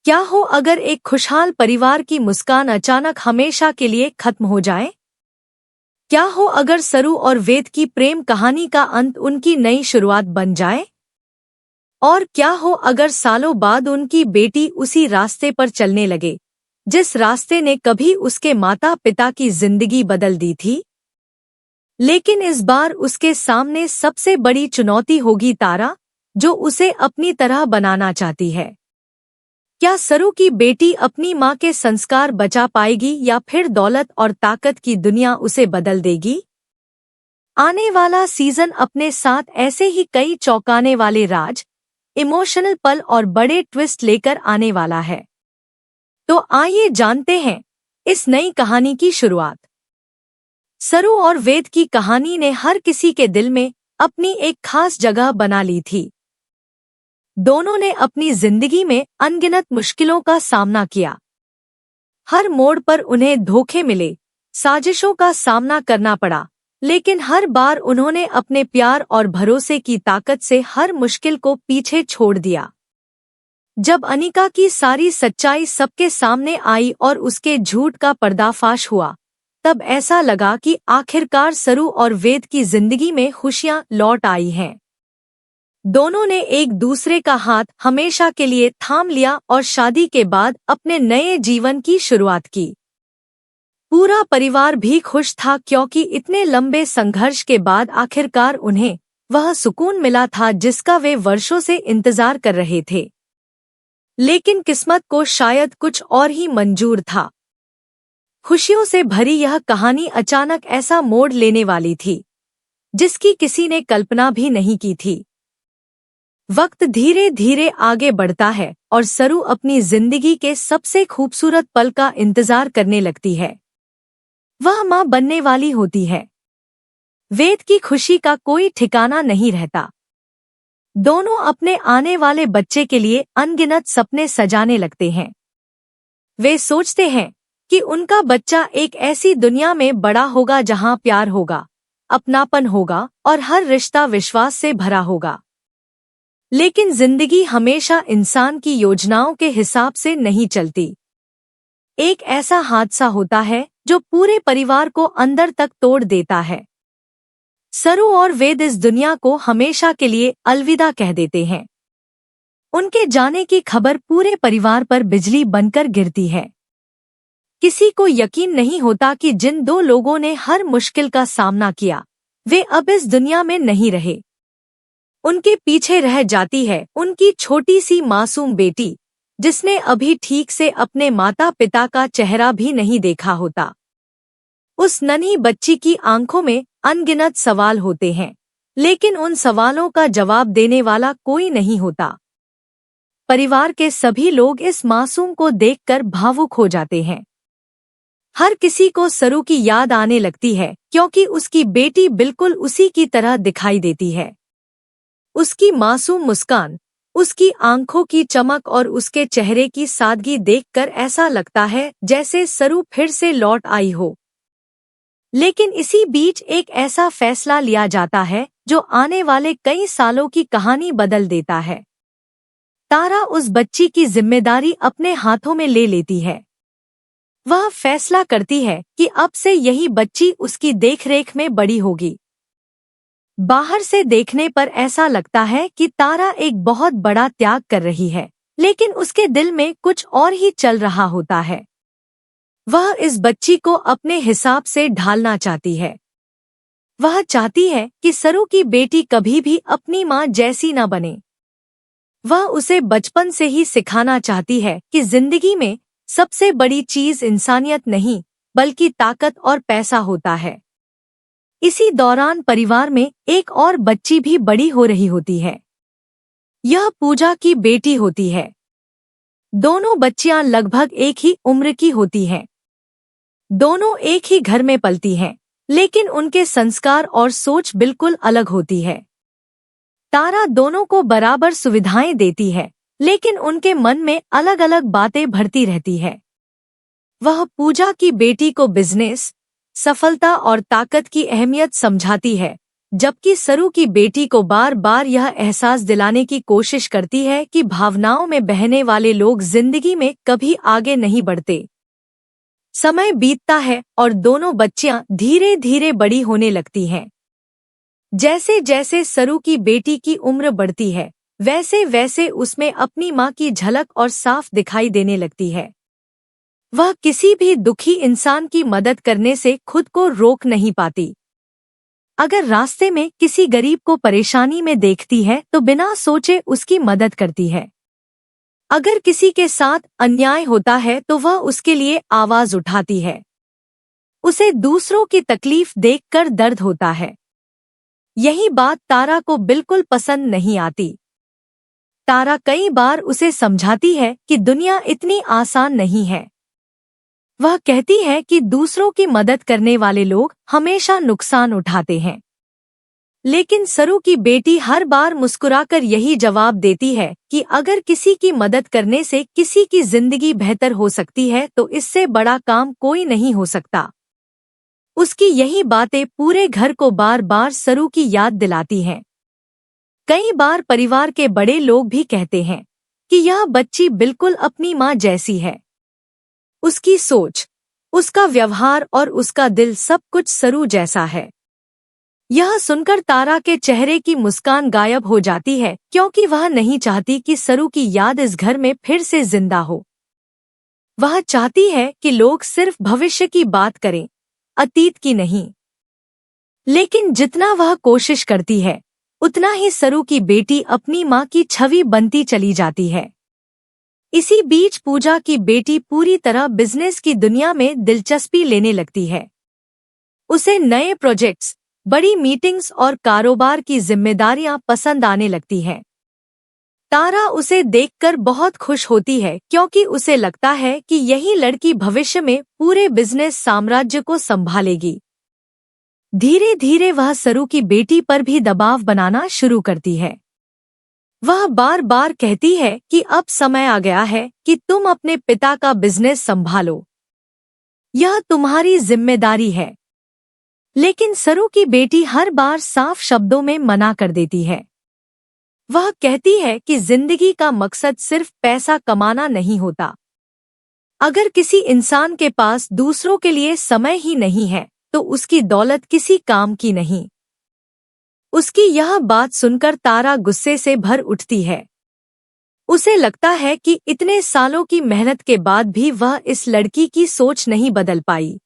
क्या हो अगर एक खुशहाल परिवार की मुस्कान अचानक हमेशा के लिए खत्म हो जाए? क्या हो अगर सरू और वेद की प्रेम कहानी का अंत उनकी नई शुरुआत बन जाए? और क्या हो अगर सालों बाद उनकी बेटी उसी रास्ते पर चलने लगे, जिस रास्ते ने कभी उसके माता पिता की जिंदगी बदल दी थी? लेकिन इस बार उसके सामने सबसे बड़ी चुनौती होगी तारा, जो उसे अपनी तरह बनाना चाहती है। क्या सरू की बेटी अपनी माँ के संस्कार बचा पाएगी या फिर दौलत और ताकत की दुनिया उसे बदल देगी? आने वाला सीजन अपने साथ ऐसे ही कई चौंकाने वाले राज, इमोशनल पल और बड़े ट्विस्ट लेकर आने वाला है। तो आइए जानते हैं इस नई कहानी की शुरुआत। सरू और वेद की कहानी ने हर किसी के दिल में अपनी एक खास जगह बना ली थी। दोनों ने अपनी जिंदगी में अनगिनत मुश्किलों का सामना किया। हर मोड़ पर उन्हें धोखे मिले, साजिशों का सामना करना पड़ा, लेकिन हर बार उन्होंने अपने प्यार और भरोसे की ताकत से हर मुश्किल को पीछे छोड़ दिया। जब अनिका की सारी सच्चाई सबके सामने आई और उसके झूठ का पर्दाफाश हुआ, तब ऐसा लगा कि आखिरकार सरू और वेद की जिंदगी में खुशियां लौट आई हैं। दोनों ने एक दूसरे का हाथ हमेशा के लिए थाम लिया और शादी के बाद अपने नए जीवन की शुरुआत की। पूरा परिवार भी खुश था क्योंकि इतने लंबे संघर्ष के बाद आखिरकार उन्हें वह सुकून मिला था जिसका वे वर्षों से इंतजार कर रहे थे। लेकिन किस्मत को शायद कुछ और ही मंजूर था। खुशियों से भरी यह कहानी अचानक ऐसा मोड़ लेने वाली थी, जिसकी किसी ने कल्पना भी नहीं की थी। वक्त धीरे धीरे आगे बढ़ता है और सरू अपनी जिंदगी के सबसे खूबसूरत पल का इंतजार करने लगती है। वह माँ बनने वाली होती है। वेद की खुशी का कोई ठिकाना नहीं रहता। दोनों अपने आने वाले बच्चे के लिए अनगिनत सपने सजाने लगते हैं। वे सोचते हैं कि उनका बच्चा एक ऐसी दुनिया में बड़ा होगा जहाँ प्यार होगा, अपनापन होगा और हर रिश्ता विश्वास से भरा होगा। लेकिन जिंदगी हमेशा इंसान की योजनाओं के हिसाब से नहीं चलती। एक ऐसा हादसा होता है जो पूरे परिवार को अंदर तक तोड़ देता है। सरू और वेद इस दुनिया को हमेशा के लिए अलविदा कह देते हैं। उनके जाने की खबर पूरे परिवार पर बिजली बनकर गिरती है। किसी को यकीन नहीं होता कि जिन दो लोगों ने हर मुश्किल का सामना किया, वे अब इस दुनिया में नहीं रहे। उनके पीछे रह जाती है उनकी छोटी सी मासूम बेटी, जिसने अभी ठीक से अपने माता पिता का चेहरा भी नहीं देखा होता। उस नन्ही बच्ची की आंखों में अनगिनत सवाल होते हैं, लेकिन उन सवालों का जवाब देने वाला कोई नहीं होता। परिवार के सभी लोग इस मासूम को देखकर भावुक हो जाते हैं। हर किसी को सरू की याद आने लगती है क्योंकि उसकी बेटी बिल्कुल उसी की तरह दिखाई देती है। उसकी मासूम मुस्कान, उसकी आंखों की चमक और उसके चेहरे की सादगी देखकर ऐसा लगता है जैसे सरू फिर से लौट आई हो। लेकिन इसी बीच एक ऐसा फैसला लिया जाता है जो आने वाले कई सालों की कहानी बदल देता है। तारा उस बच्ची की जिम्मेदारी अपने हाथों में ले लेती है। वह फैसला करती है कि अब से यही बच्ची उसकी देखरेख में बड़ी होगी। बाहर से देखने पर ऐसा लगता है कि तारा एक बहुत बड़ा त्याग कर रही है, लेकिन उसके दिल में कुछ और ही चल रहा होता है। वह इस बच्ची को अपने हिसाब से ढालना चाहती है। वह चाहती है कि सरू की बेटी कभी भी अपनी माँ जैसी न बने। वह उसे बचपन से ही सिखाना चाहती है कि जिंदगी में सबसे बड़ी चीज इंसानियत नहीं, बल्कि ताकत और पैसा होता है। इसी दौरान परिवार में एक और बच्ची भी बड़ी हो रही होती है। यह पूजा की बेटी होती है। दोनों बच्चियां लगभग एक ही उम्र की होती हैं। दोनों एक ही घर में पलती हैं, लेकिन उनके संस्कार और सोच बिल्कुल अलग होती है। तारा दोनों को बराबर सुविधाएं देती है, लेकिन उनके मन में अलग अलग बातें भरती रहती है। वह पूजा की बेटी को बिजनेस, सफलता और ताकत की अहमियत समझाती है, जबकि सरू की बेटी को बार बार यह एहसास दिलाने की कोशिश करती है कि भावनाओं में बहने वाले लोग जिंदगी में कभी आगे नहीं बढ़ते। समय बीतता है और दोनों बच्चियां धीरे धीरे बड़ी होने लगती हैं। जैसे जैसे सरू की बेटी की उम्र बढ़ती है, वैसे वैसे उसमें अपनी माँ की झलक और साफ दिखाई देने लगती है। वह किसी भी दुखी इंसान की मदद करने से खुद को रोक नहीं पाती। अगर रास्ते में किसी गरीब को परेशानी में देखती है तो बिना सोचे उसकी मदद करती है। अगर किसी के साथ अन्याय होता है तो वह उसके लिए आवाज उठाती है। उसे दूसरों की तकलीफ देखकर दर्द होता है। यही बात तारा को बिल्कुल पसंद नहीं आती। तारा कई बार उसे समझाती है कि दुनिया इतनी आसान नहीं है। वह कहती है कि दूसरों की मदद करने वाले लोग हमेशा नुकसान उठाते हैं। लेकिन सरू की बेटी हर बार मुस्कुराकर यही जवाब देती है कि अगर किसी की मदद करने से किसी की जिंदगी बेहतर हो सकती है तो इससे बड़ा काम कोई नहीं हो सकता। उसकी यही बातें पूरे घर को बार बार सरू की याद दिलाती हैं। कई बार परिवार के बड़े लोग भी कहते हैं कि यह बच्ची बिल्कुल अपनी माँ जैसी है। उसकी सोच, उसका व्यवहार और उसका दिल सब कुछ सरू जैसा है। यह सुनकर तारा के चेहरे की मुस्कान गायब हो जाती है, क्योंकि वह नहीं चाहती कि सरू की याद इस घर में फिर से जिंदा हो। वह चाहती है कि लोग सिर्फ भविष्य की बात करें, अतीत की नहीं। लेकिन जितना वह कोशिश करती है, उतना ही सरू की बेटी अपनी माँ की छवि बनती चली जाती है। इसी बीच पूजा की बेटी पूरी तरह बिजनेस की दुनिया में दिलचस्पी लेने लगती है। उसे नए प्रोजेक्ट्स, बड़ी मीटिंग्स और कारोबार की जिम्मेदारियां पसंद आने लगती हैं। तारा उसे देखकर बहुत खुश होती है, क्योंकि उसे लगता है कि यही लड़की भविष्य में पूरे बिजनेस साम्राज्य को संभालेगी। धीरे धीरे वह सरू की बेटी पर भी दबाव बनाना शुरू करती है। वह बार बार कहती है कि अब समय आ गया है कि तुम अपने पिता का बिजनेस संभालो। यह तुम्हारी जिम्मेदारी है। लेकिन सरू की बेटी हर बार साफ शब्दों में मना कर देती है। वह कहती है कि जिंदगी का मकसद सिर्फ पैसा कमाना नहीं होता। अगर किसी इंसान के पास दूसरों के लिए समय ही नहीं है तो उसकी दौलत किसी काम की नहीं। उसकी यह बात सुनकर तारा गुस्से से भर उठती है। उसे लगता है कि इतने सालों की मेहनत के बाद भी वह इस लड़की की सोच नहीं बदल पाई।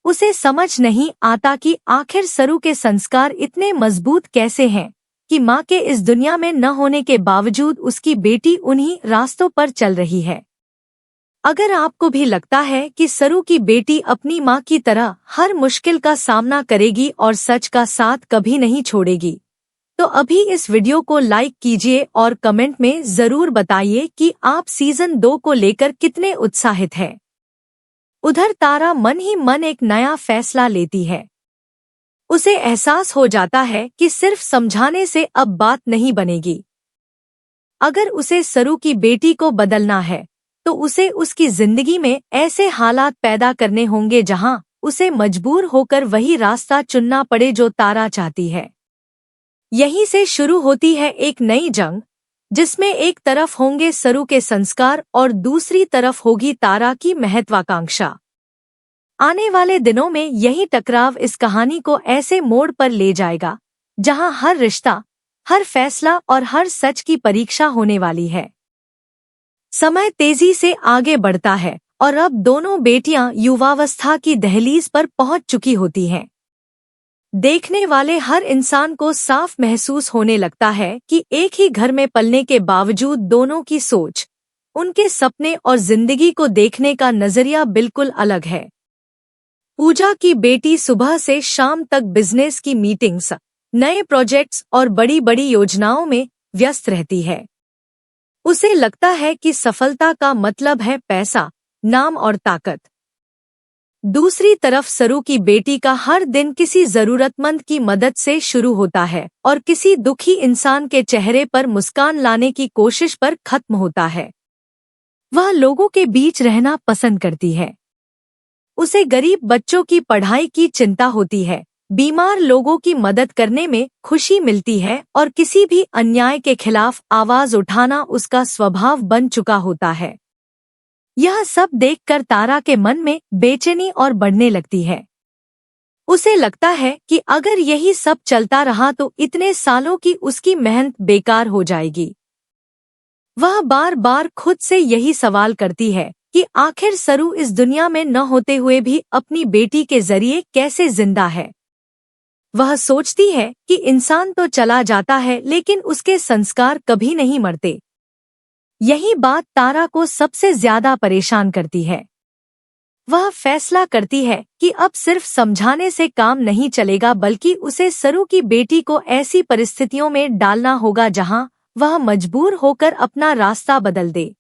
उसे समझ नहीं आता कि आखिर सरू के संस्कार इतने मजबूत कैसे हैं कि माँ के इस दुनिया में न होने के बावजूद उसकी बेटी उन्हीं रास्तों पर चल रही है। अगर आपको भी लगता है कि सरू की बेटी अपनी माँ की तरह हर मुश्किल का सामना करेगी और सच का साथ कभी नहीं छोड़ेगी, तो अभी इस वीडियो को लाइक कीजिए और कमेंट में जरूर बताइए कि आप सीजन 2 को लेकर कितने उत्साहित हैं। उधर तारा मन ही मन एक नया फैसला लेती है। उसे एहसास हो जाता है कि सिर्फ समझाने से अब बात नहीं बनेगी। अगर उसे सरू की बेटी को बदलना है तो उसे उसकी जिंदगी में ऐसे हालात पैदा करने होंगे जहां उसे मजबूर होकर वही रास्ता चुनना पड़े जो तारा चाहती है। यहीं से शुरू होती है एक नई जंग, जिसमें एक तरफ होंगे सरू के संस्कार और दूसरी तरफ होगी तारा की महत्वाकांक्षा। आने वाले दिनों में यही टकराव इस कहानी को ऐसे मोड़ पर ले जाएगा जहां हर रिश्ता, हर फैसला और हर सच की परीक्षा होने वाली है। समय तेजी से आगे बढ़ता है और अब दोनों बेटियां युवावस्था की दहलीज पर पहुंच चुकी होती हैं। देखने वाले हर इंसान को साफ महसूस होने लगता है कि एक ही घर में पलने के बावजूद दोनों की सोच, उनके सपने और जिंदगी को देखने का नजरिया बिल्कुल अलग है। पूजा की बेटी सुबह से शाम तक बिजनेस की मीटिंग्स, नए प्रोजेक्ट्स और बड़ी बड़ी योजनाओं में व्यस्त रहती है। उसे लगता है कि सफलता का मतलब है पैसा, नाम और ताकत। दूसरी तरफ सरू की बेटी का हर दिन किसी जरूरतमंद की मदद से शुरू होता है और किसी दुखी इंसान के चेहरे पर मुस्कान लाने की कोशिश पर खत्म होता है। वह लोगों के बीच रहना पसंद करती है। उसे गरीब बच्चों की पढ़ाई की चिंता होती है, बीमार लोगों की मदद करने में खुशी मिलती है और किसी भी अन्याय के खिलाफ आवाज उठाना उसका स्वभाव बन चुका होता है। यह सब देखकर तारा के मन में बेचैनी और बढ़ने लगती है। उसे लगता है कि अगर यही सब चलता रहा तो इतने सालों की उसकी मेहनत बेकार हो जाएगी। वह बार बार खुद से यही सवाल करती है कि आखिर सरू इस दुनिया में न होते हुए भी अपनी बेटी के जरिए कैसे जिंदा है। वह सोचती है कि इंसान तो चला जाता है लेकिन उसके संस्कार कभी नहीं मरते। यही बात तारा को सबसे ज्यादा परेशान करती है। वह फैसला करती है कि अब सिर्फ समझाने से काम नहीं चलेगा बल्कि उसे सरू की बेटी को ऐसी परिस्थितियों में डालना होगा जहां वह मजबूर होकर अपना रास्ता बदल दे।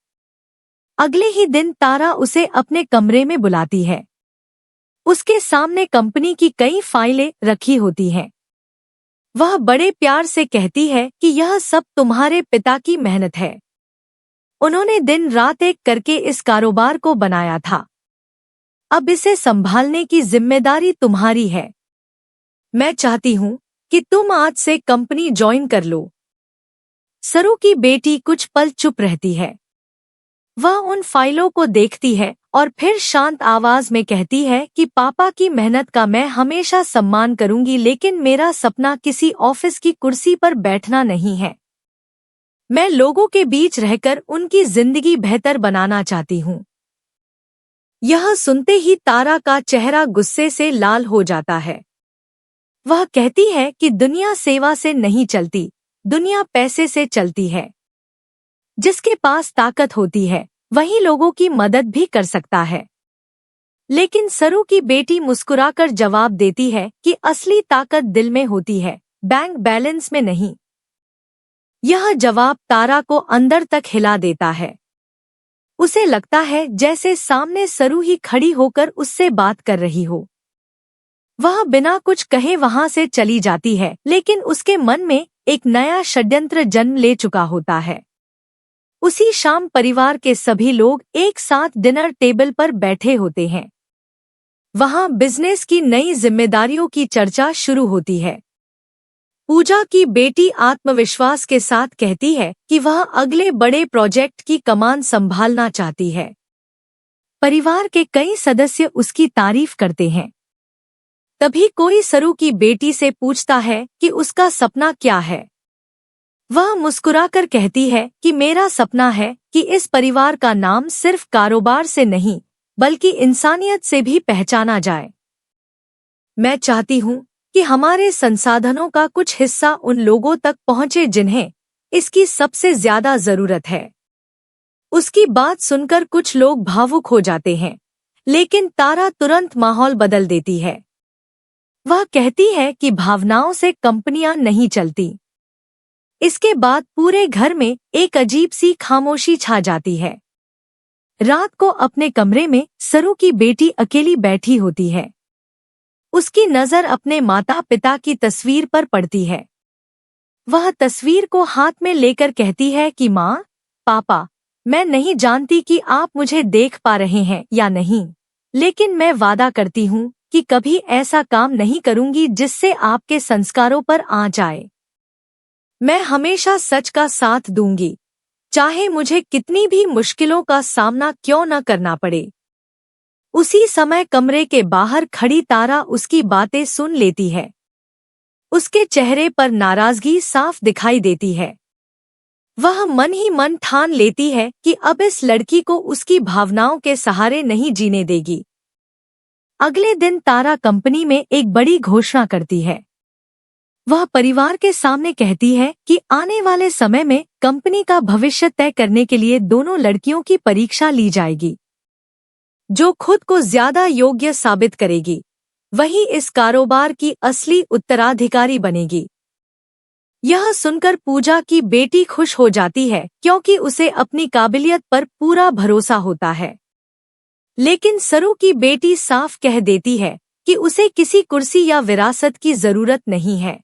अगले ही दिन तारा उसे अपने कमरे में बुलाती है। उसके सामने कंपनी की कई फाइलें रखी होती हैं। वह बड़े प्यार से कहती है कि यह सब तुम्हारे पिता की मेहनत है। उन्होंने दिन रात एक करके इस कारोबार को बनाया था। अब इसे संभालने की जिम्मेदारी तुम्हारी है। मैं चाहती हूँ कि तुम आज से कंपनी ज्वाइन कर लो। सरू की बेटी कुछ पल चुप रहती है। वह उन फाइलों को देखती है और फिर शांत आवाज में कहती है कि पापा की मेहनत का मैं हमेशा सम्मान करूंगी लेकिन मेरा सपना किसी ऑफिस की कुर्सी पर बैठना नहीं है। मैं लोगों के बीच रहकर उनकी जिंदगी बेहतर बनाना चाहती हूँ। यह सुनते ही तारा का चेहरा गुस्से से लाल हो जाता है। वह कहती है कि दुनिया सेवा से नहीं चलती, दुनिया पैसे से चलती है। जिसके पास ताकत होती है वही लोगों की मदद भी कर सकता है। लेकिन सरू की बेटी मुस्कुराकर जवाब देती है कि असली ताकत दिल में होती है, बैंक बैलेंस में नहीं। यह जवाब तारा को अंदर तक हिला देता है। उसे लगता है जैसे सामने सरू ही खड़ी होकर उससे बात कर रही हो। वह बिना कुछ कहे वहां से चली जाती है लेकिन उसके मन में एक नया षड्यंत्र जन्म ले चुका होता है। उसी शाम परिवार के सभी लोग एक साथ डिनर टेबल पर बैठे होते हैं। वहां बिजनेस की नई जिम्मेदारियों की चर्चा शुरू होती है। पूजा की बेटी आत्मविश्वास के साथ कहती है कि वह अगले बड़े प्रोजेक्ट की कमान संभालना चाहती है। परिवार के कई सदस्य उसकी तारीफ करते हैं। तभी कोई सरू की बेटी से पूछता है कि उसका सपना क्या है। वह मुस्कुराकर कहती है कि मेरा सपना है कि इस परिवार का नाम सिर्फ कारोबार से नहीं बल्कि इंसानियत से भी पहचाना जाए। मैं चाहती हूँ कि हमारे संसाधनों का कुछ हिस्सा उन लोगों तक पहुँचे जिन्हें इसकी सबसे ज्यादा जरूरत है। उसकी बात सुनकर कुछ लोग भावुक हो जाते हैं, लेकिन तारा तुरंत माहौल बदल देती है। वह कहती है कि भावनाओं से कंपनियां नहीं चलती। इसके बाद पूरे घर में एक अजीब सी खामोशी छा जाती है। रात को अपने कमरे में सरू की बेटी अकेली बैठी होती है। उसकी नजर अपने माता पिता की तस्वीर पर पड़ती है। वह तस्वीर को हाथ में लेकर कहती है कि माँ, पापा, मैं नहीं जानती कि आप मुझे देख पा रहे हैं या नहीं, लेकिन मैं वादा करती हूँ कि कभी ऐसा काम नहीं करूँगी जिससे आपके संस्कारों पर आँच आए। मैं हमेशा सच का साथ दूंगी, चाहे मुझे कितनी भी मुश्किलों का सामना क्यों न करना पड़े। उसी समय कमरे के बाहर खड़ी तारा उसकी बातें सुन लेती है। उसके चेहरे पर नाराजगी साफ दिखाई देती है। वह मन ही मन ठान लेती है कि अब इस लड़की को उसकी भावनाओं के सहारे नहीं जीने देगी। अगले दिन तारा कंपनी में एक बड़ी घोषणा करती है। वह परिवार के सामने कहती है कि आने वाले समय में कंपनी का भविष्य तय करने के लिए दोनों लड़कियों की परीक्षा ली जाएगी। जो खुद को ज्यादा योग्य साबित करेगी वही इस कारोबार की असली उत्तराधिकारी बनेगी। यह सुनकर पूजा की बेटी खुश हो जाती है क्योंकि उसे अपनी काबिलियत पर पूरा भरोसा होता है। लेकिन सरू की बेटी साफ कह देती है कि उसे किसी कुर्सी या विरासत की जरूरत नहीं है।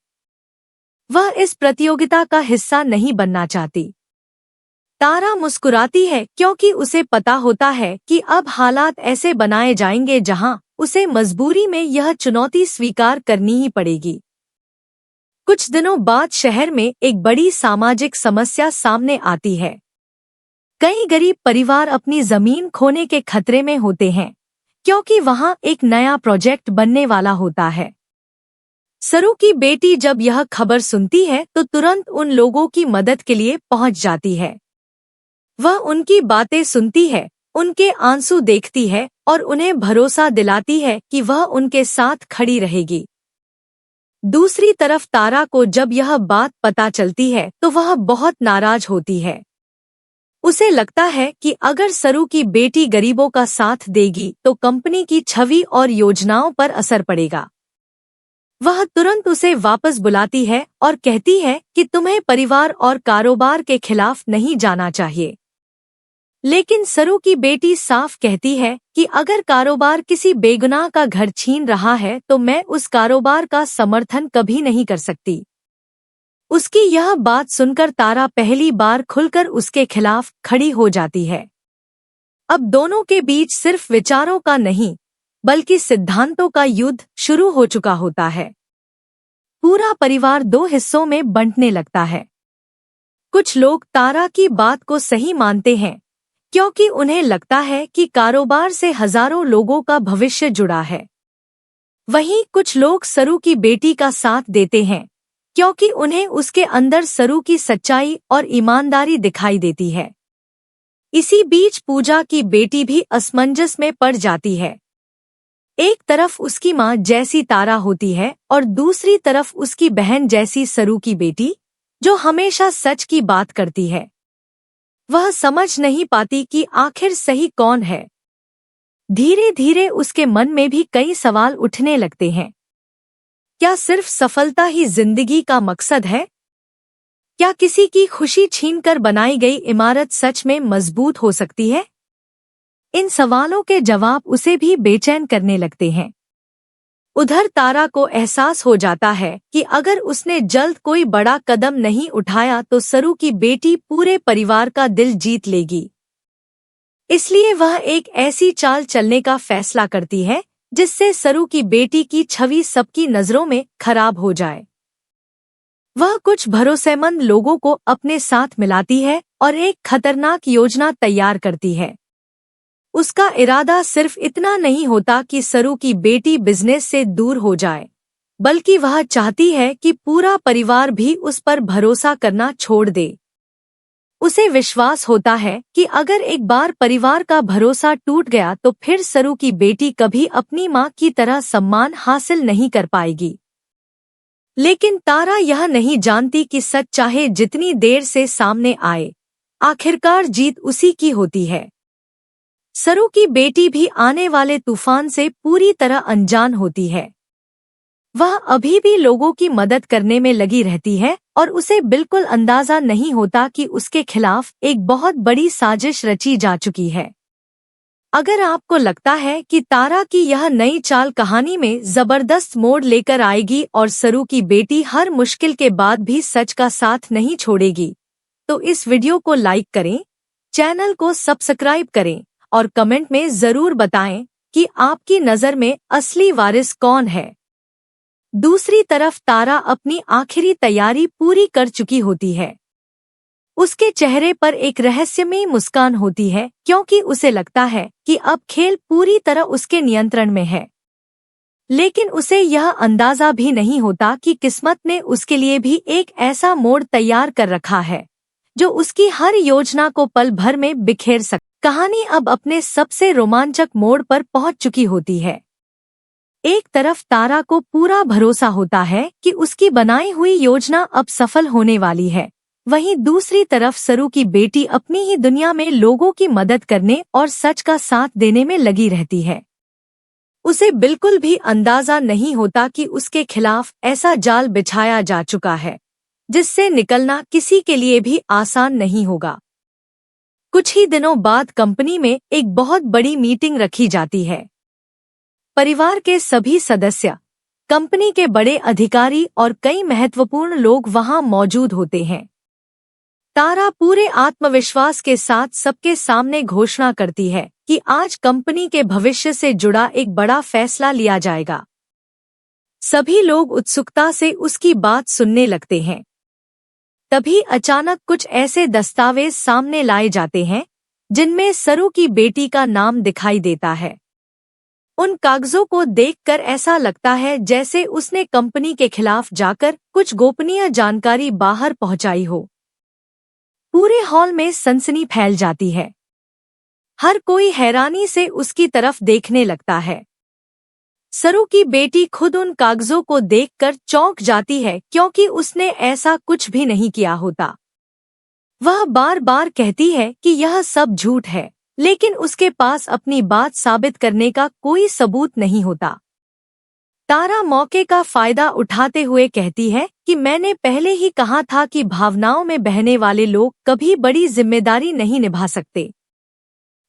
वह इस प्रतियोगिता का हिस्सा नहीं बनना चाहती। तारा मुस्कुराती है क्योंकि उसे पता होता है कि अब हालात ऐसे बनाए जाएंगे जहां उसे मजबूरी में यह चुनौती स्वीकार करनी ही पड़ेगी। कुछ दिनों बाद शहर में एक बड़ी सामाजिक समस्या सामने आती है। कई गरीब परिवार अपनी जमीन खोने के खतरे में होते हैं, क्योंकि वहां एक नया प्रोजेक्ट बनने वाला होता है। सरू की बेटी जब यह खबर सुनती है तो तुरंत उन लोगों की मदद के लिए पहुंच जाती है। वह उनकी बातें सुनती है, उनके आंसू देखती है और उन्हें भरोसा दिलाती है कि वह उनके साथ खड़ी रहेगी। दूसरी तरफ तारा को जब यह बात पता चलती है तो वह बहुत नाराज होती है। उसे लगता है कि अगर सरू की बेटी गरीबों का साथ देगी तो कंपनी की छवि और योजनाओं पर असर पड़ेगा। वह तुरंत उसे वापस बुलाती है और कहती है कि तुम्हें परिवार और कारोबार के खिलाफ नहीं जाना चाहिए। लेकिन सरू की बेटी साफ कहती है कि अगर कारोबार किसी बेगुनाह का घर छीन रहा है तो मैं उस कारोबार का समर्थन कभी नहीं कर सकती। उसकी यह बात सुनकर तारा पहली बार खुलकर उसके खिलाफ खड़ी हो जाती है। अब दोनों के बीच सिर्फ विचारों का नहीं, बल्कि सिद्धांतों का युद्ध शुरू हो चुका होता है। पूरा परिवार दो हिस्सों में बंटने लगता है। कुछ लोग तारा की बात को सही मानते हैं, क्योंकि उन्हें लगता है कि कारोबार से हजारों लोगों का भविष्य जुड़ा है। वहीं कुछ लोग सरू की बेटी का साथ देते हैं, क्योंकि उन्हें उसके अंदर सरू की सच्चाई और ईमानदारी दिखाई देती है। इसी बीच पूजा की बेटी भी असमंजस में पड़ जाती है। एक तरफ उसकी माँ जैसी तारा होती है और दूसरी तरफ उसकी बहन जैसी सरू की बेटी, जो हमेशा सच की बात करती है। वह समझ नहीं पाती कि आखिर सही कौन है। धीरे धीरे उसके मन में भी कई सवाल उठने लगते हैं। क्या सिर्फ सफलता ही जिंदगी का मकसद है? क्या किसी की खुशी छीनकर बनाई गई इमारत सच में मजबूत हो सकती है? इन सवालों के जवाब उसे भी बेचैन करने लगते हैं। उधर तारा को एहसास हो जाता है कि अगर उसने जल्द कोई बड़ा कदम नहीं उठाया तो सरू की बेटी पूरे परिवार का दिल जीत लेगी। इसलिए वह एक ऐसी चाल चलने का फैसला करती है जिससे सरू की बेटी की छवि सबकी नजरों में खराब हो जाए। वह कुछ भरोसेमंद लोगों को अपने साथ मिलाती है और एक खतरनाक योजना तैयार करती है। उसका इरादा सिर्फ इतना नहीं होता कि सरू की बेटी बिजनेस से दूर हो जाए, बल्कि वह चाहती है कि पूरा परिवार भी उस पर भरोसा करना छोड़ दे। उसे विश्वास होता है कि अगर एक बार परिवार का भरोसा टूट गया तो फिर सरू की बेटी कभी अपनी माँ की तरह सम्मान हासिल नहीं कर पाएगी। लेकिन तारा यह नहीं जानती कि सच चाहे जितनी देर से सामने आए, आखिरकार जीत उसी की होती है। सरू की बेटी भी आने वाले तूफान से पूरी तरह अनजान होती है। वह अभी भी लोगों की मदद करने में लगी रहती है और उसे बिल्कुल अंदाजा नहीं होता कि उसके खिलाफ एक बहुत बड़ी साजिश रची जा चुकी है। अगर आपको लगता है कि तारा की यह नई चाल कहानी में जबरदस्त मोड़ लेकर आएगी और सरू की बेटी हर मुश्किल के बाद भी सच का साथ नहीं छोड़ेगी, तो इस वीडियो को लाइक करें, चैनल को सब्सक्राइब करें और कमेंट में जरूर बताएं कि आपकी नज़र में असली वारिस कौन है। दूसरी तरफ तारा अपनी आखिरी तैयारी पूरी कर चुकी होती है। उसके चेहरे पर एक रहस्यमयी मुस्कान होती है, क्योंकि उसे लगता है कि अब खेल पूरी तरह उसके नियंत्रण में है। लेकिन उसे यह अंदाजा भी नहीं होता कि किस्मत ने उसके लिए भी एक ऐसा मोड़ तैयार कर रखा है जो उसकी हर योजना को पल भर में बिखेर सकता। कहानी अब अपने सबसे रोमांचक मोड़ पर पहुंच चुकी होती है। एक तरफ तारा को पूरा भरोसा होता है कि उसकी बनाई हुई योजना अब सफल होने वाली है, वहीं दूसरी तरफ सरू की बेटी अपनी ही दुनिया में लोगों की मदद करने और सच का साथ देने में लगी रहती है। उसे बिल्कुल भी अंदाजा नहीं होता कि उसके खिलाफ ऐसा जाल बिछाया जा चुका है जिससे निकलना किसी के लिए भी आसान नहीं होगा। कुछ ही दिनों बाद कंपनी में एक बहुत बड़ी मीटिंग रखी जाती है। परिवार के सभी सदस्य, कंपनी के बड़े अधिकारी और कई महत्वपूर्ण लोग वहां मौजूद होते हैं। तारा पूरे आत्मविश्वास के साथ सबके सामने घोषणा करती है कि आज कंपनी के भविष्य से जुड़ा एक बड़ा फैसला लिया जाएगा। सभी लोग उत्सुकता से उसकी बात सुनने लगते हैं। तभी अचानक कुछ ऐसे दस्तावेज सामने लाए जाते हैं जिनमें सरू की बेटी का नाम दिखाई देता है। उन कागजों को देखकर ऐसा लगता है जैसे उसने कंपनी के खिलाफ जाकर कुछ गोपनीय जानकारी बाहर पहुंचाई हो। पूरे हॉल में सनसनी फैल जाती है। हर कोई हैरानी से उसकी तरफ देखने लगता है। सरू की बेटी खुद उन कागजों को देखकर चौंक जाती है क्योंकि उसने ऐसा कुछ भी नहीं किया होता। वह बार बार कहती है कि यह सब झूठ है, लेकिन उसके पास अपनी बात साबित करने का कोई सबूत नहीं होता। तारा मौके का फायदा उठाते हुए कहती है कि मैंने पहले ही कहा था कि भावनाओं में बहने वाले लोग कभी बड़ी जिम्मेदारी नहीं निभा सकते।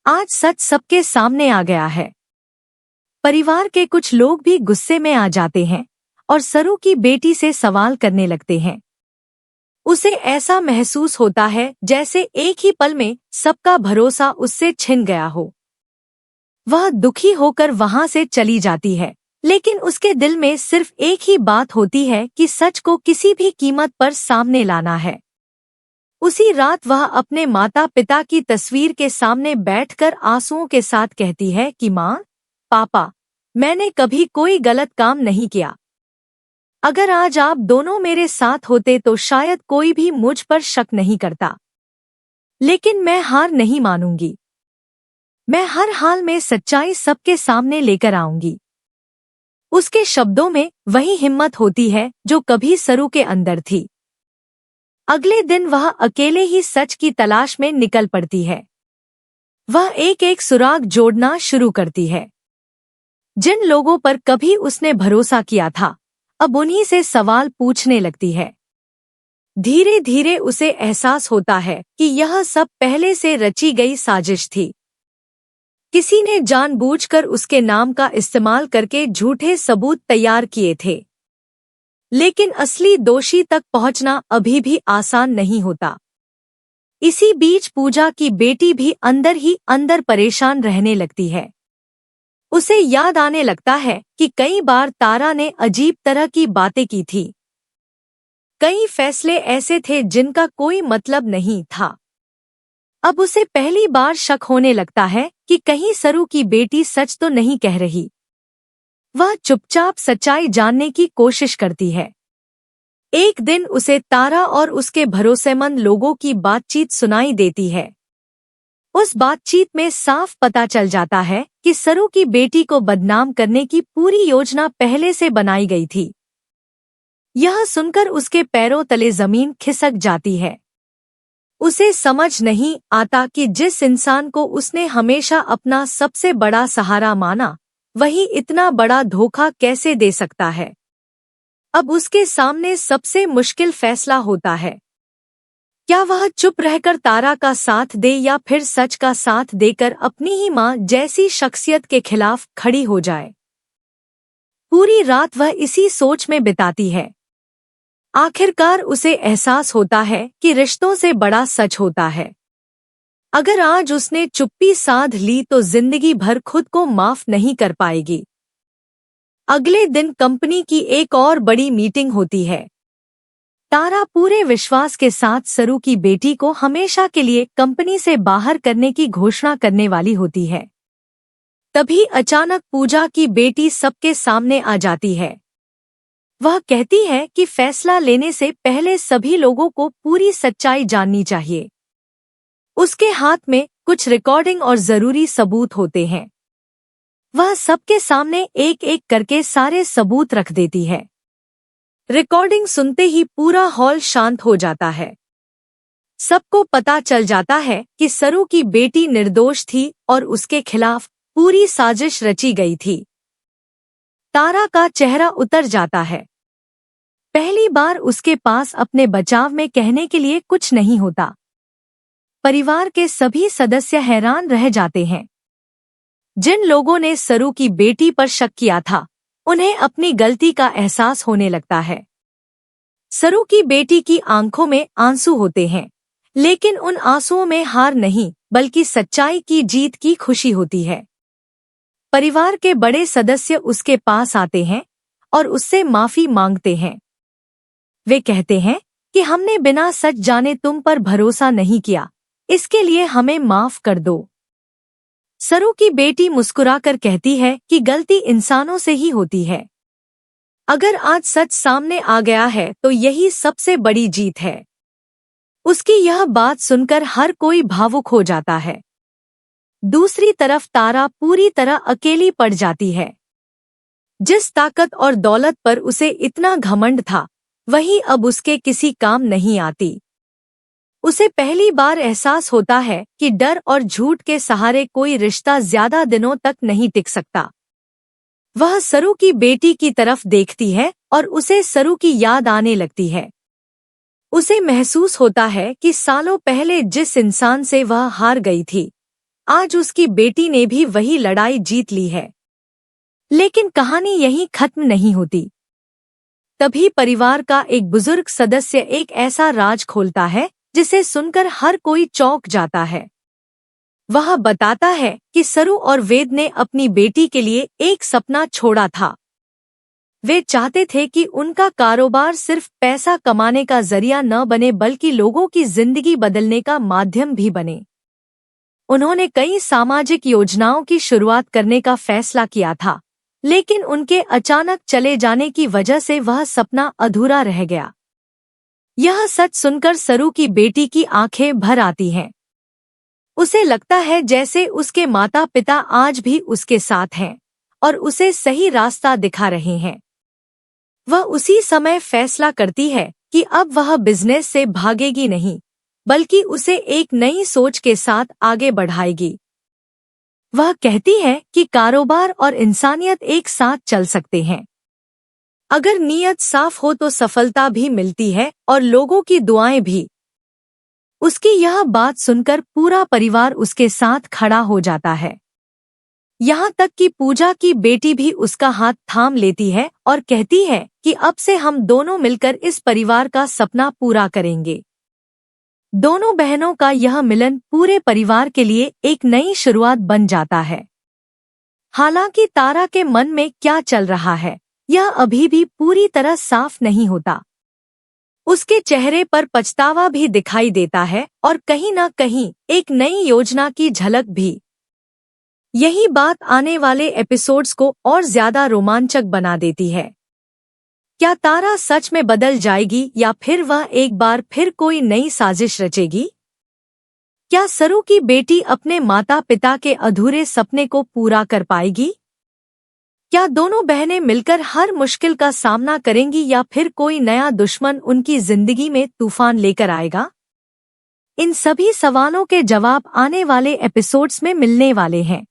आज सच सबके सामने आ गया है। परिवार के कुछ लोग भी गुस्से में आ जाते हैं और सरू की बेटी से सवाल करने लगते हैं। उसे ऐसा महसूस होता है जैसे एक ही पल में सबका भरोसा उससे छिन गया हो। वह दुखी होकर वहां से चली जाती है, लेकिन उसके दिल में सिर्फ एक ही बात होती है कि सच को किसी भी कीमत पर सामने लाना है। उसी रात वह अपने माता पिता की तस्वीर के सामने बैठकर आंसुओं के साथ कहती है कि माँ, पापा, मैंने कभी कोई गलत काम नहीं किया। अगर आज आप दोनों मेरे साथ होते तो शायद कोई भी मुझ पर शक नहीं करता। लेकिन मैं हार नहीं मानूंगी। मैं हर हाल में सच्चाई सबके सामने लेकर आऊंगी। उसके शब्दों में वही हिम्मत होती है जो कभी सरू के अंदर थी। अगले दिन वह अकेले ही सच की तलाश में निकल पड़ती है। वह एक एक सुराग जोड़ना शुरू करती है। जिन लोगों पर कभी उसने भरोसा किया था, अब उन्हीं से सवाल पूछने लगती है। धीरे धीरे उसे एहसास होता है कि यह सब पहले से रची गई साजिश थी। किसी ने जानबूझकर उसके नाम का इस्तेमाल करके झूठे सबूत तैयार किए थे। लेकिन असली दोषी तक पहुंचना अभी भी आसान नहीं होता। इसी बीच पूजा की बेटी भी अंदर ही अंदर परेशान रहने लगती है। उसे याद आने लगता है कि कई बार तारा ने अजीब तरह की बातें की थी। कई फैसले ऐसे थे जिनका कोई मतलब नहीं था। अब उसे पहली बार शक होने लगता है कि कहीं सरू की बेटी सच तो नहीं कह रही। वह चुपचाप सच्चाई जानने की कोशिश करती है। एक दिन उसे तारा और उसके भरोसेमंद लोगों की बातचीत सुनाई देती है। उस बातचीत में साफ पता चल जाता है कि सरू की बेटी को बदनाम करने की पूरी योजना पहले से बनाई गई थी। यह सुनकर उसके पैरों तले जमीन खिसक जाती है। उसे समझ नहीं आता कि जिस इंसान को उसने हमेशा अपना सबसे बड़ा सहारा माना, वही इतना बड़ा धोखा कैसे दे सकता है। अब उसके सामने सबसे मुश्किल फैसला होता है। क्या वह चुप रहकर तारा का साथ दे या फिर सच का साथ देकर अपनी ही माँ जैसी शख्सियत के खिलाफ खड़ी हो जाए। पूरी रात वह इसी सोच में बिताती है। आखिरकार उसे एहसास होता है कि रिश्तों से बड़ा सच होता है। अगर आज उसने चुप्पी साध ली तो जिंदगी भर खुद को माफ नहीं कर पाएगी। अगले दिन कंपनी की एक और बड़ी मीटिंग होती है। तारा पूरे विश्वास के साथ सरू की बेटी को हमेशा के लिए कंपनी से बाहर करने की घोषणा करने वाली होती है। तभी अचानक पूजा की बेटी सबके सामने आ जाती है। वह कहती है कि फैसला लेने से पहले सभी लोगों को पूरी सच्चाई जाननी चाहिए। उसके हाथ में कुछ रिकॉर्डिंग और जरूरी सबूत होते हैं। वह सबके सामने एक एक करके सारे सबूत रख देती है। रिकॉर्डिंग सुनते ही पूरा हॉल शांत हो जाता है। सबको पता चल जाता है कि सरू की बेटी निर्दोष थी और उसके खिलाफ पूरी साजिश रची गई थी। तारा का चेहरा उतर जाता है। पहली बार उसके पास अपने बचाव में कहने के लिए कुछ नहीं होता। परिवार के सभी सदस्य हैरान रह जाते हैं। जिन लोगों ने सरू की बेटी पर शक किया था, उन्हें अपनी गलती का एहसास होने लगता है। सरू की बेटी की आंखों में आंसू होते हैं, लेकिन उन आंसुओं में हार नहीं बल्कि सच्चाई की जीत की खुशी होती है। परिवार के बड़े सदस्य उसके पास आते हैं और उससे माफी मांगते हैं। वे कहते हैं कि हमने बिना सच जाने तुम पर भरोसा नहीं किया, इसके लिए हमें माफ कर दो। सरू की बेटी मुस्कुराकर कहती है कि गलती इंसानों से ही होती है। अगर आज सच सामने आ गया है तो यही सबसे बड़ी जीत है। उसकी यह बात सुनकर हर कोई भावुक हो जाता है। दूसरी तरफ तारा पूरी तरह अकेली पड़ जाती है। जिस ताकत और दौलत पर उसे इतना घमंड था, वही अब उसके किसी काम नहीं आती। उसे पहली बार एहसास होता है कि डर और झूठ के सहारे कोई रिश्ता ज्यादा दिनों तक नहीं टिक सकता। वह सरू की बेटी की तरफ देखती है और उसे सरू की याद आने लगती है। उसे महसूस होता है कि सालों पहले जिस इंसान से वह हार गई थी, आज उसकी बेटी ने भी वही लड़ाई जीत ली है। लेकिन कहानी यहीं खत्म नहीं होती। तभी परिवार का एक बुजुर्ग सदस्य एक ऐसा राज खोलता है जिसे सुनकर हर कोई चौंक जाता है। वह बताता है कि सरू और वेद ने अपनी बेटी के लिए एक सपना छोड़ा था। वे चाहते थे कि उनका कारोबार सिर्फ पैसा कमाने का जरिया न बने बल्कि लोगों की जिंदगी बदलने का माध्यम भी बने। उन्होंने कई सामाजिक योजनाओं की शुरुआत करने का फैसला किया था, लेकिन उनके अचानक चले जाने की वजह से वह सपना अधूरा रह गया। यह सच सुनकर सरू की बेटी की आंखें भर आती हैं। उसे लगता है जैसे उसके माता पिता आज भी उसके साथ हैं और उसे सही रास्ता दिखा रहे हैं। वह उसी समय फैसला करती है कि अब वह बिजनेस से भागेगी नहीं, बल्कि उसे एक नई सोच के साथ आगे बढ़ाएगी। वह कहती है कि कारोबार और इंसानियत एक साथ चल सकते हैं। अगर नीयत साफ हो तो सफलता भी मिलती है और लोगों की दुआएं भी। उसकी यह बात सुनकर पूरा परिवार उसके साथ खड़ा हो जाता है। यहाँ तक कि पूजा की बेटी भी उसका हाथ थाम लेती है और कहती है कि अब से हम दोनों मिलकर इस परिवार का सपना पूरा करेंगे। दोनों बहनों का यह मिलन पूरे परिवार के लिए एक नई शुरुआत बन जाता है। हालांकि तारा के मन में क्या चल रहा है, यह अभी भी पूरी तरह साफ नहीं होता। उसके चेहरे पर पछतावा भी दिखाई देता है और कहीं न कहीं एक नई योजना की झलक भी। यही बात आने वाले एपिसोड्स को और ज्यादा रोमांचक बना देती है। क्या तारा सच में बदल जाएगी या फिर वह एक बार फिर कोई नई साजिश रचेगी? क्या सरू की बेटी अपने माता पिता के अधूरे सपने को पूरा कर पाएगी? क्या दोनों बहनें मिलकर हर मुश्किल का सामना करेंगी या फिर कोई नया दुश्मन उनकी जिंदगी में तूफान लेकर आएगा? इन सभी सवालों के जवाब आने वाले एपिसोड्स में मिलने वाले हैं।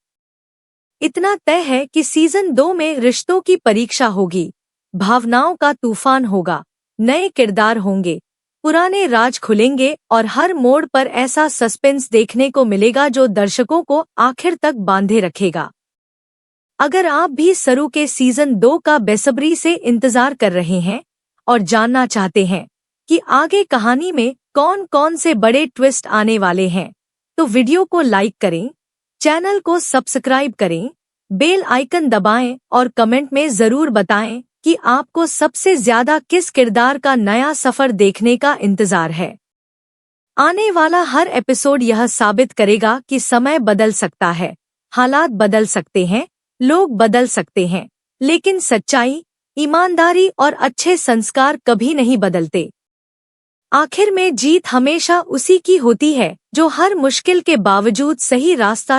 इतना तय है कि सीजन 2 में रिश्तों की परीक्षा होगी, भावनाओं का तूफान होगा, नए किरदार होंगे, पुराने राज खुलेंगे और हर मोड़ पर ऐसा सस्पेंस देखने को मिलेगा जो दर्शकों को आखिर तक बांधे रखेगा। अगर आप भी सरू के सीजन 2 का बेसब्री से इंतजार कर रहे हैं और जानना चाहते हैं कि आगे कहानी में कौन कौन से बड़े ट्विस्ट आने वाले हैं, तो वीडियो को लाइक करें, चैनल को सब्सक्राइब करें, बेल आइकन दबाएं और कमेंट में जरूर बताएं कि आपको सबसे ज्यादा किस किरदार का नया सफर देखने का इंतजार है। आने वाला हर एपिसोड यह साबित करेगा कि समय बदल सकता है, हालात बदल सकते हैं, लोग बदल सकते हैं, लेकिन सच्चाई, ईमानदारी और अच्छे संस्कार कभी नहीं बदलते। आखिर में जीत हमेशा उसी की होती है जो हर मुश्किल के बावजूद सही रास्ता